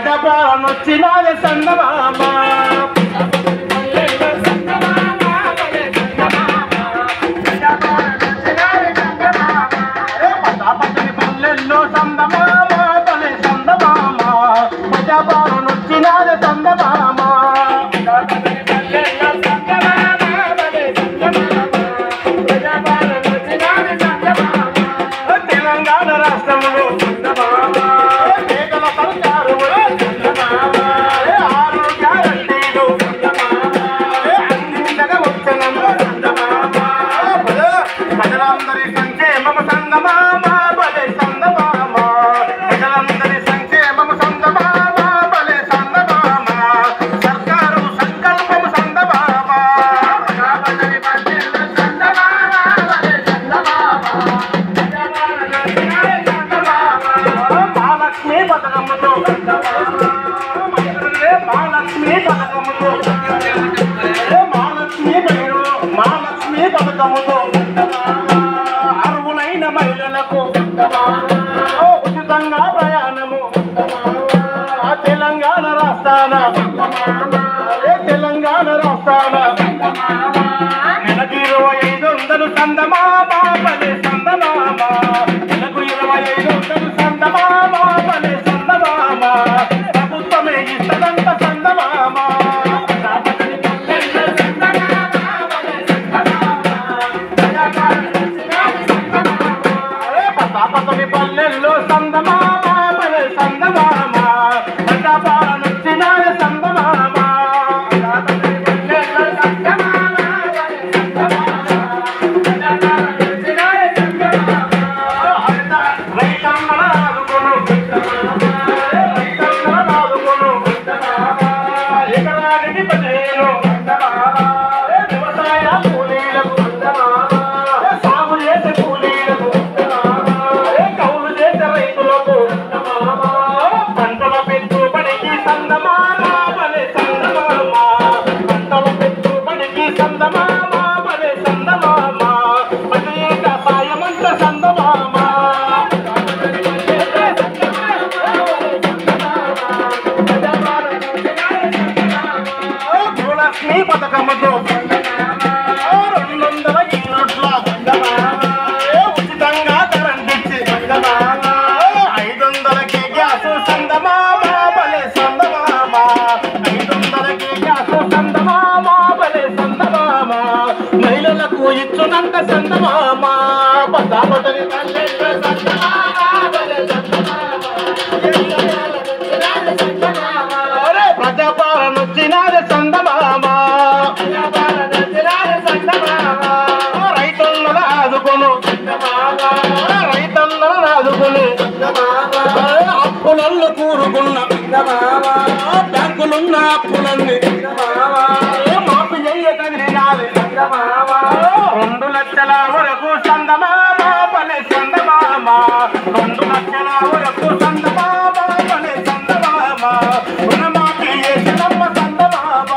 ప్రజపాలనొచ్చినాది చందమామ పచ్చని పల్లెల్లో చందమామ బలే చందమామ ప్రజపాలనొచ్చినాది చందమామ తెలంగాణ రాష్ట్రంలో మహాలక్ష్మి పథకముతో అర్హులైన మహిళలకు ఉచితంగా ప్రయాణము తెలంగాణ రాష్ట్రాన నెలకు 2500 చందమామ బలే చందమామ నెలకు 2500 చందమామ బలే చందమామ ప్రభుత్వమే ఇస్తదంత చందమామ పచ్చని పల్లెల్లో చందమామ బలే చందమామ ప్రజపాలనొచ్చినాది చందమామ ఎకరానికి 15 వ్యవసాయ కూలీలకు సాగు చేసే కూలీలకు కౌలు చేసే రైతులకు పంటల పెట్టుబడికి చందమామ బలే చందమామ పంటల పెట్టుబడికి చందమామ బలే చందమామ ప్రత్యేక సాయమంత చందమామ భూలక్ష్మి పథకముతో 200 యూనిట్ల ఉచితంగా కరెంట్ ఇచ్చి 500కి గ్యాస్ చందమామ బలే చందమామ 500కి గ్యాస్ చందమామ బలే చందమామ మహిళలకు ఇచ్చునంత చందమామ పచ్చని పల్లెల్లో చందమామ బలే చందమామ ప్రజపాలనొచ్చినాది చందమామ రైతులను ఆదుకొను అప్పులల్లో కూరుకున్న బ్యాంకులున్న అప్పులన్నీ మాఫీ చెయ్యగలిగినాది 2 లక్షల వరకు చందమామ బలే చందమామ 2 లక్షల వరకు చందమామ బలే చందమామ రుణమాఫీ చేసినమ్మ చందమామ